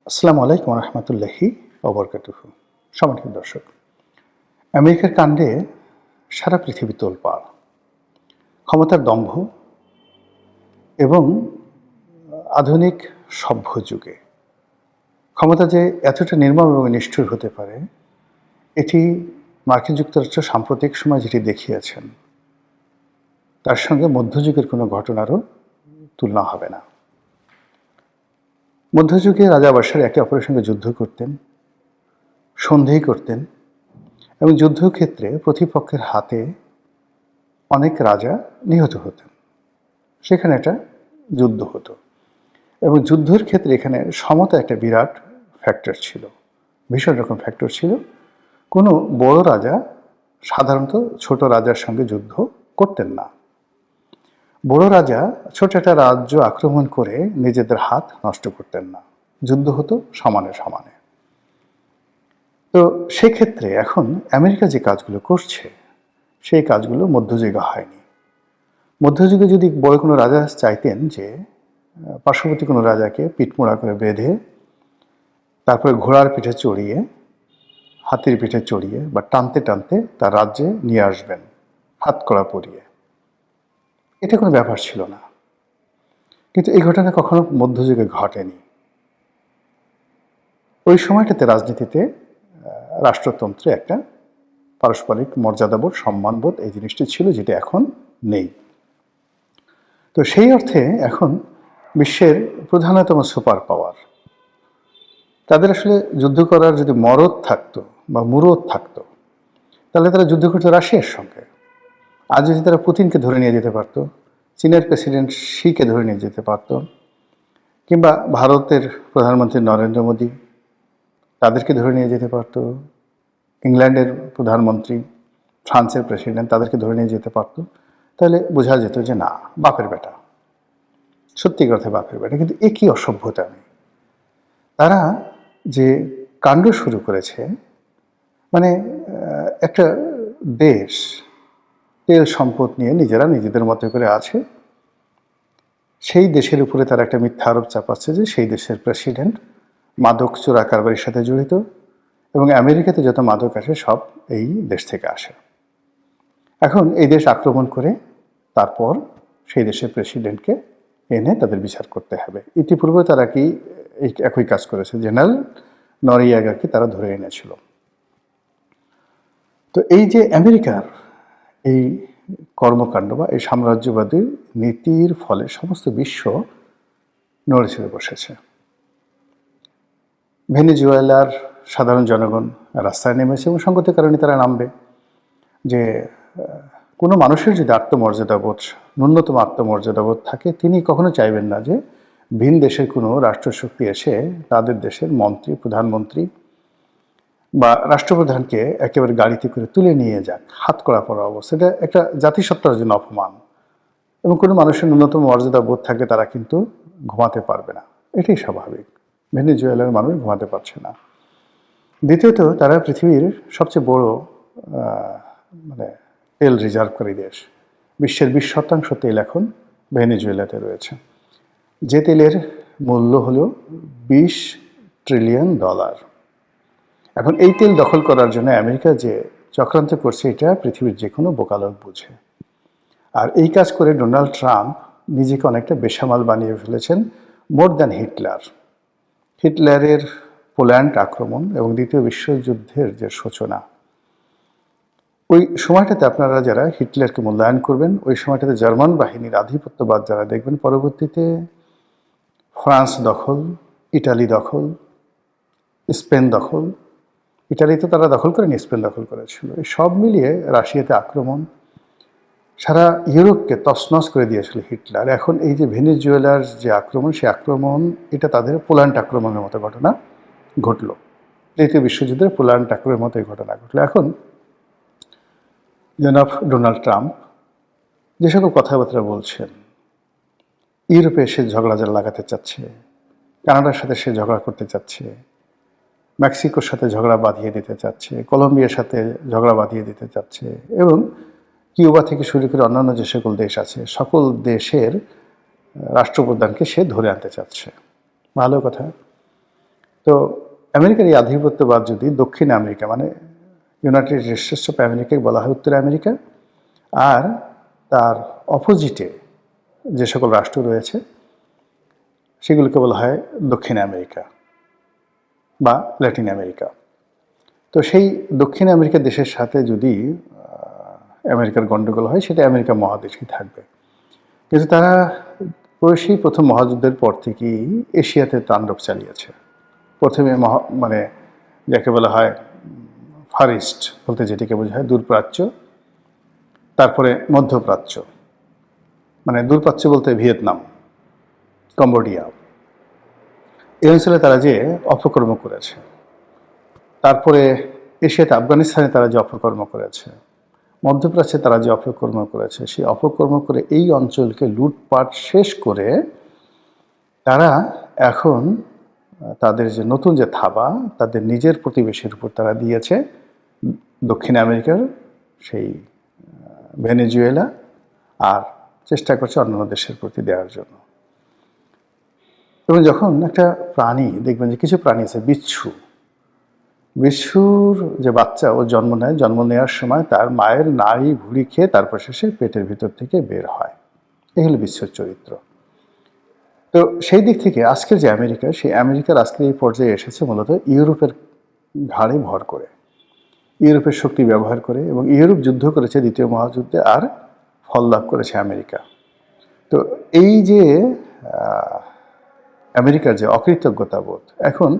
আসসালামু আলাইকুম রহমতুল্লাহি ওবরকাতুহু। সম্মানিত দর্শক, আমেরিকার কাণ্ডে সারা পৃথিবী তোলপাড়। ক্ষমতার দম্ভ এবং আধুনিক সভ্য যুগে ক্ষমতা যে এতটা নির্মম এবং নিষ্ঠুর হতে পারে, এটি মার্কিন যুক্তরাষ্ট্র সাম্প্রতিক সময় যেটি দেখিয়েছেন, তার সঙ্গে মধ্যযুগের কোনো ঘটনারও তুলনা হবে না। মধ্যযুগে রাজা বাদশারা একে অপরের সঙ্গে যুদ্ধ করতেন, সন্ধি করতেন এবং যুদ্ধক্ষেত্রে প্রতিপক্ষের হাতে অনেক রাজা নিহত হতেন। সেখানে একটা যুদ্ধ হতো এবং যুদ্ধের ক্ষেত্রে এখানে সমতা একটা বিরাট ফ্যাক্টর ছিল, ভীষণ রকম ফ্যাক্টর ছিল। কোনো বড় রাজা সাধারণত ছোট রাজার সঙ্গে যুদ্ধ করতেন না। বড় রাজা ছোট একটা রাজ্য আক্রমণ করে নিজেদের হাত নষ্ট করতেন না, যুদ্ধ হতো সমানে সমানে। তো সেক্ষেত্রে এখন আমেরিকা যে কাজগুলো করছে, সেই কাজগুলো মধ্যযুগে হয়নি। মধ্যযুগে যদি বড় কোনো রাজা চাইতেন যে পার্শ্ববর্তী কোনো রাজাকে পিঠমোড়া করে বেঁধে তারপরে ঘোড়ার পিঠে চড়িয়ে, হাতির পিঠে চড়িয়ে বা টানতে টানতে তার রাজ্যে নিয়ে আসবেন হাতকড়া পরিয়ে, এটা কোনো ব্যাপার ছিল না। কিন্তু এই ঘটনা কখনো মধ্যযুগে ঘটেনি। ওই সময়টাতে রাজনীতিতে রাষ্ট্রতন্ত্রে একটা পারস্পরিক মর্যাদাবোধ, সম্মানবোধ, এই জিনিসটি ছিল, যেটা এখন নেই। তো সেই অর্থে এখন বিশ্বের প্রধানতম সুপার পাওয়ার, তাদের আসলে যুদ্ধ করার যদি মরদ থাকতো বা মুরদ থাকতো, তাহলে তারা যুদ্ধ করতো রাশিয়ার সঙ্গে। আজ যদি তারা পুতিনকে ধরে নিয়ে যেতে পারতো, চীনের প্রেসিডেন্ট শিকে ধরে নিয়ে যেতে পারত, কিংবা ভারতের প্রধানমন্ত্রী নরেন্দ্র মোদী, তাদেরকে ধরে নিয়ে যেতে পারতো, ইংল্যান্ডের প্রধানমন্ত্রী, ফ্রান্সের প্রেসিডেন্ট, তাদেরকে ধরে নিয়ে যেতে পারতো, তাহলে বোঝা যেত যে না, বাপের বেটা, সত্যিকার অর্থে বাপের বেটা। কিন্তু এ কি অসভ্যতা নেই। তারা যে কাণ্ড শুরু করেছে, মানে একটা দেশ তেল সম্পদ নিয়ে নিজেরা নিজেদের মতো করে আছে, সেই দেশের উপরে তারা একটা মিথ্যা আরোপ চাপাচ্ছে যে সেই দেশের প্রেসিডেন্ট মাদক চোরা কারবারির সাথে জড়িত এবং আমেরিকাতে যত মাদক আসে সব এই দেশ থেকে আসে। এখন এই দেশ আক্রমণ করে তারপর সেই দেশের প্রেসিডেন্টকে এনে তাদের বিচার করতে হবে। ইতিপূর্বে তারা কি এই একই কাজ করেছে, জেনারেল নরিয়াগাকে তারা ধরে এনেছিল। তো এই যে আমেরিকার এই কর্মকাণ্ড বা এই সাম্রাজ্যবাদী নীতির ফলে সমস্ত বিশ্ব নড়ে চড়ে বসেছে। ভেনেজুয়েলার সাধারণ জনগণ রাস্তায় নেমেছে এবং সঙ্গতের কারণে তারা নামবে। যে কোনো মানুষের যদি আত্মমর্যাদাবোধ, ন্যূনতম আত্মমর্যাদাবোধ থাকে, তিনি কখনো চাইবেন না যে ভিন দেশের কোনো রাষ্ট্রশক্তি এসে তাদের দেশের মন্ত্রী, প্রধানমন্ত্রী বা রাষ্ট্রপ্রধানকে একেবারে গাড়িতে করে তুলে নিয়ে যাক হাতকড়া পরা অবস্থা। এটা একটা জাতিসত্তার জন্য অপমান। এবং কোনো মানুষের ন্যূনতম মর্যাদা বোধ থাকলে তারা কিন্তু ঘুমাতে পারবে না, এটাই স্বাভাবিক। ভেনেজুয়েলার মানুষ ঘুমাতে পারছে না। দ্বিতীয়ত, তারা পৃথিবীর সবচেয়ে বড় মানে তেল রিজার্ভকারী দেশ। বিশ্বের 20% তেল এখন ভেনেজুয়েলাতে রয়েছে, যে তেলের মূল্য হলো $20 ট্রিলিয়ন। এখন এই তেল দখল করার জন্য আমেরিকা যে চক্রান্ত করছে, এটা পৃথিবীর যে কোনো বোকালোক বুঝে। আর এই কাজ করে ডোনাল্ড ট্রাম্প নিজেকে অনেকটা বেসামাল বানিয়ে ফেলেছেন, মোর দ্যান হিটলার। হিটলারের পোল্যান্ড আক্রমণ এবং দ্বিতীয় বিশ্বযুদ্ধের যে সূচনা, ওই সময়টাতে আপনারা যারা হিটলারকে মূল্যায়ন করবেন, ওই সময়টাতে জার্মান বাহিনীর আধিপত্যবাদ যারা দেখবেন, পরবর্তীতে ফ্রান্স দখল, ইটালি দখল, স্পেন দখল, ইটালিতে তারা দখল করেনি, স্পেন দখল করেছিল, এই সব মিলিয়ে রাশিয়াতে আক্রমণ, সারা ইউরোপকে তছনছ করে দিয়েছিল হিটলার। এখন এই যে ভেনেজুয়েলার যে আক্রমণ, সে আক্রমণ এটা তাদের পোল্যান্ড আক্রমণের মতো ঘটনা ঘটল। দ্বিতীয় বিশ্বযুদ্ধের পোল্যান্ড আক্রমণের মতো এই ঘটনা ঘটল। এখন জনাব ডোনাল্ড ট্রাম্প যে সকল কথাবার্তা বলছেন, ইউরোপে সে ঝগড়া লাগাতে চাচ্ছে, কানাডার সাথে সে ঝগড়া করতে চাচ্ছে, মেক্সিকোর সাথে ঝগড়া বাঁধিয়ে দিতে চাচ্ছে, কলম্বিয়ার সাথে ঝগড়া বাঁধিয়ে দিতে চাচ্ছে, এবং কিউবা থেকে শুরু করে অন্যান্য যে সকল দেশ আছে, সকল দেশের রাষ্ট্রপ্রধানকে সে ধরে আনতে চাচ্ছে। ভালো কথা। তো আমেরিকার এই আধিপত্যবাদ যদি দক্ষিণ আমেরিকা মানে ইউনাইটেড স্টেটস অফ আমেরিকাকে বলা হয় উত্তর আমেরিকা, আর তার অপোজিটে যে সকল রাষ্ট্র রয়েছে সেগুলোকে বলা হয় দক্ষিণ আমেরিকা বা ল্যাটিন আমেরিকা। তো সেই দক্ষিণ আমেরিকার দেশের সাথে যদি আমেরিকার গণ্ডগোল হয়, সেটা আমেরিকা মহাদেশেই থাকবে। কিন্তু তারা সেই প্রথম মহাযুদ্ধের পর থেকেই এশিয়াতে তাণ্ডব চালিয়েছে। প্রথমে মানে যাকে বলা হয় ফার ইস্ট বলতে যেটিকে বোঝায় দূরপ্রাচ্য, তারপরে মধ্যপ্রাচ্য, মানে দূরপ্রাচ্য বলতে ভিয়েতনাম, কম্বোডিয়া, এই অঞ্চলে তারা যে অপকর্ম করেছে। তারপরে এশিয়াতে আফগানিস্তানে তারা যে অপকর্ম করেছে, মধ্যপ্রাচ্যে তারা যে অপকর্ম করেছে, সেই অপকর্ম করে এই অঞ্চলকে লুটপাট শেষ করে তারা এখন তাদের যে নতুন যে থাবা তাদের নিজের প্রতিবেশীর উপর তারা দিয়েছে, দক্ষিণ আমেরিকার সেই ভেনেজুয়েলা, আর চেষ্টা করছে অন্যান্য দেশের প্রতি দেওয়ার জন্য। এবং যখন একটা প্রাণী দেখবেন যে কিছু প্রাণী আছে, বিচ্ছুর যে বাচ্চা ও জন্ম নেয়, জন্ম নেওয়ার সময় তার মায়ের নাড়ি ভুড়ি খেয়ে তারপর শেষে পেটের ভিতর থেকে বের হয়। এই হলো বিচ্ছুর চরিত্র। তো সেই দিক থেকে আজকের যে আমেরিকা, সেই আমেরিকার আজকের এই পর্যায়ে এসেছে মূলত ইউরোপের ঘাড়ে ভর করে, ইউরোপের শক্তি ব্যবহার করে, এবং ইউরোপ যুদ্ধ করেছে দ্বিতীয় মহাযুদ্ধে, আর ফল লাভ করেছে আমেরিকা। তো এই যে আমেরিকার যে অকৃতজ্ঞতা বোধ, এখন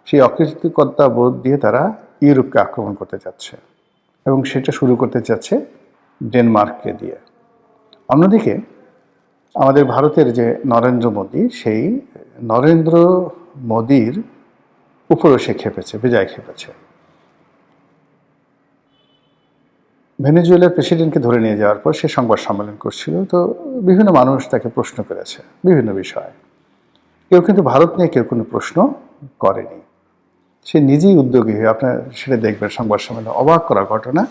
সেই অকৃতজ্ঞতা বোধ দিয়ে তারা ইউরোপকে আক্রমণ করতে যাচ্ছে, এবং সেটা শুরু করতে যাচ্ছে ডেনমার্ককে দিয়ে। অন্যদিকে আমাদের ভারতের যে নরেন্দ্র মোদী, সেই নরেন্দ্র মোদীর উপরও সে খেপেছে, বেজায় খেপেছে। ভেনেজুয়েলার প্রেসিডেন্টকে ধরে নিয়ে যাওয়ার পর সে সংবাদ সম্মেলন করছিল। তো বিভিন্ন মানুষ তাকে প্রশ্ন করেছে বিভিন্ন বিষয়ে। কেউ কিন্তু ভারত নিয়ে কেউ কোনো প্রশ্ন করেনি। সে নিজেই উদ্যোগী হয়ে, আপনার সেটা দেখবেন সংবাদ সম্মেলন, অবাক করা ঘটনা।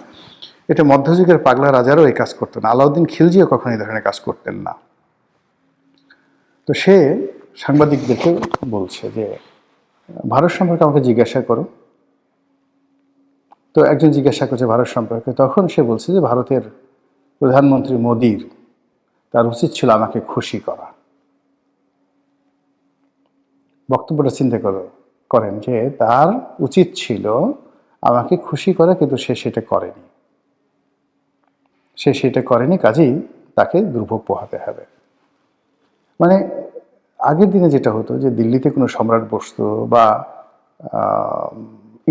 এটা মধ্যযুগের পাগলা রাজারও এই কাজ করতেন না, আলাউদ্দিন খিলজিও কখনো এই ধরনের কাজ করতেন না। তো সে সাংবাদিকদেরকে বলছে যে ভারত সম্পর্কে আমাকে জিজ্ঞাসা করো। তো একজন জিজ্ঞাসা করছে ভারত সম্পর্কে, তখন সে বলছে যে ভারতের প্রধানমন্ত্রী মোদীর তার উচিত ছিল আমাকে খুশি করা। বক্তব্যটা চিন্তা করেন যে তার উচিত ছিল আমাকে খুশি করা, কিন্তু সে সেটা করেনি। কাজেই তাকে দুর্ভোগ পোহাতে হবে। মানে আগের দিনে যেটা হতো যে দিল্লিতে কোনো সম্রাট বসতো বা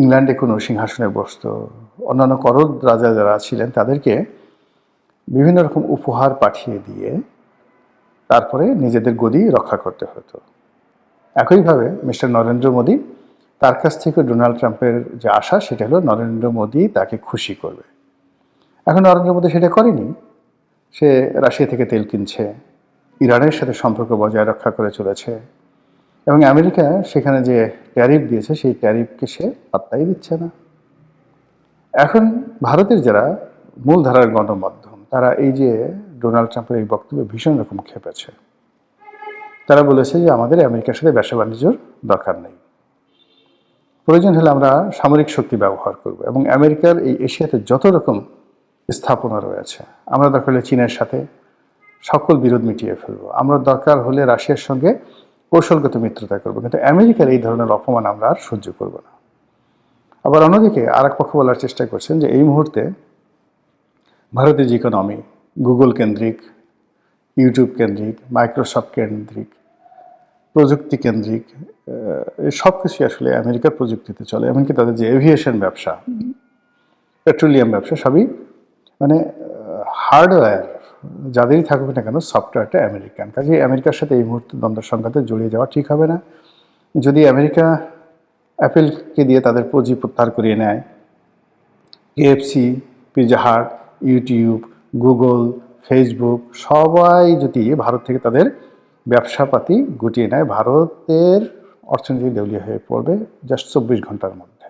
ইংল্যান্ডে কোনো সিংহাসনে বসতো, অন্যান্য করদ রাজা যারা ছিলেন তাদেরকে বিভিন্ন রকম উপহার পাঠিয়ে দিয়ে তারপরে নিজেদের গদি রক্ষা করতে হতো। একইভাবে মিস্টার নরেন্দ্র মোদী, তার কাছ থেকে ডোনাল্ড ট্রাম্পের যে আশা, সেটা হলো নরেন্দ্র মোদী তাকে খুশি করবে। এখন নরেন্দ্র মোদী সেটা করেনি। সে রাশিয়া থেকে তেল কিনছে, ইরানের সাথে সম্পর্ক বজায় রক্ষা করে চলেছে, এবং আমেরিকা সেখানে যে ট্যারিফ দিয়েছে সেই ট্যারিফকে সে পাত্তাই দিচ্ছে না। এখন ভারতের যারা মূলধারার গণমাধ্যম, তারা এই যে ডোনাল্ড ট্রাম্পের এই বক্তব্যে ভীষণ রকম খেপেছে। তারা বলেছে যে আমাদের আমেরিকার সাথে ব্যবসা বাণিজ্যর দরকার নেই, প্রয়োজন হলে আমরা সামরিক শক্তি ব্যবহার করব, এবং আমেরিকার এই এশিয়াতে যত রকম স্থাপনা রয়েছে আমরা দরকার হলে চীনের সাথে সকল বিরোধ মিটিয়ে ফেলবো, আমরা দরকার হলে রাশিয়ার সঙ্গে কৌশলগত মিত্রতা করব, কিন্তু আমেরিকার এই ধরনের অপমান আমরা আর সহ্য করব না। আবার অন্যদিকে আর এক পক্ষ বলার চেষ্টা করছেন যে এই মুহূর্তে ভারতের যে ইকোনমি গুগল কেন্দ্রিক, ইউটিউব কেন্দ্রিক, মাইক্রোসফট কেন্দ্রিক, প্রযুক্তি কেন্দ্রিক, সব কিছুই আসলে আমেরিকার প্রযুক্তিতে চলে। এমনকি তাদের যে এভিয়েশন ব্যবসা, পেট্রোলিয়াম ব্যবসা, সবই মানে হার্ডওয়্যার যাদেরই থাকুক না কেন, সফটওয়্যারটা আমেরিকান। কাজে আমেরিকার সাথে এই মুহূর্তে দ্বন্দ্ব সংঘাতে জড়িয়ে যাওয়া ঠিক হবে না। যদি আমেরিকা অ্যাপেলকে দিয়ে তাদের পুঁজি প্রত্যাহার করিয়ে নেয়, KFC, Pizza Hut, YouTube, Google, Facebook সবাই যদি ভারত থেকে তাদের ব্যবসাপাতি গুটিয়ে নেয়, ভারতের অর্থনীতি দেউলিয়া হয়ে পড়বে জাস্ট 24 ঘন্টার মধ্যে।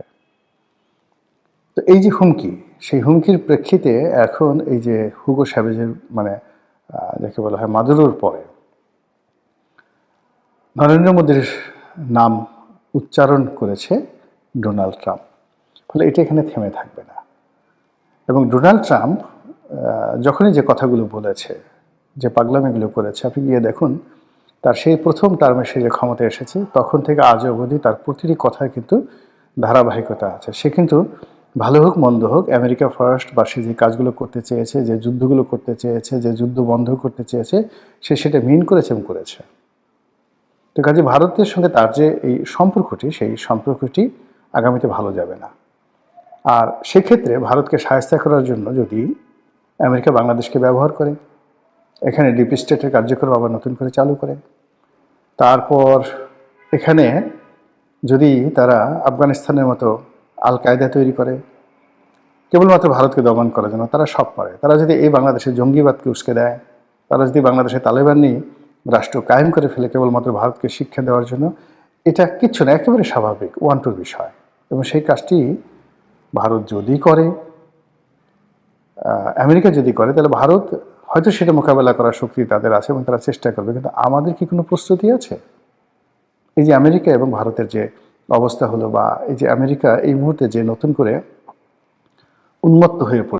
তো এই যে হুমকি, সেই হুমকির প্রেক্ষিতে এখন এই যে হুগো স্যাভেজের মানে যাকে বলা হয় মাদুরোর পরে নরেন্দ্র মোদীর নাম উচ্চারণ করেছে ডোনাল্ড ট্রাম্প। ফলে এটা এখানে থেমে থাকবে না। এবং ডোনাল্ড ট্রাম্প যখনই যে কথাগুলো বলেছে, যে পাগলামিগুলো করেছে, আপনি গিয়ে দেখুন তার সেই প্রথম টার্মে সে যে ক্ষমতায় এসেছে তখন থেকে আজ অবধি তার প্রতিটি কথায় কিন্তু ধারাবাহিকতা আছে। সে কিন্তু ভালো হোক মন্দ হোক আমেরিকা ফার্স্ট বা সে যে কাজগুলো করতে চেয়েছে, যে যুদ্ধগুলো করতে চেয়েছে, যে যুদ্ধ বন্ধ করতে চেয়েছে, সে সেটা মিন করেছে এবং করেছে। তো কাজে ভারতের সঙ্গে তার যে এই সম্পর্কটি, সেই সম্পর্কটি আগামীতে ভালো যাবে না। আর সেক্ষেত্রে ভারতকে শায়েস্তা করার জন্য যদি আমেরিকা বাংলাদেশকে ব্যবহার করে, এখানে ডিপ স্টেটের কার্যক্রম আবার নতুন করে চালু করে, তারপর এখানে যদি তারা আফগানিস্তানের মতো আল কায়দা তৈরি করে কেবলমাত্র ভারতকে দমন করার জন্য, তারা সব পারে। তারা যদি এই বাংলাদেশে জঙ্গিবাদকে উস্কে দেয়, তারা যদি বাংলাদেশে তালেবান নিয়ে রাষ্ট্র কায়েম করে ফেলে কেবলমাত্র ভারতকে শিক্ষা দেওয়ার জন্য, এটা কিচ্ছু না, একেবারে স্বাভাবিক ওয়ান্টুর বিষয়। এবং সেই কাজটি ভারত যদি করে, আমেরিকা যদি করে, তাহলে ভারত হয়তো সেটা মোকাবেলা করার শক্তি তাদের আছে এবং তারা চেষ্টা করবে। কিন্তু আমাদের কি কোনো প্রস্তুতি আছে? এই যে আমেরিকা এবং ভারতের যে অবস্থা হলো, বা এই যে আমেরিকা এই মুহূর্তে যে নতুন করে উন্মত্ত হয়ে পড়ে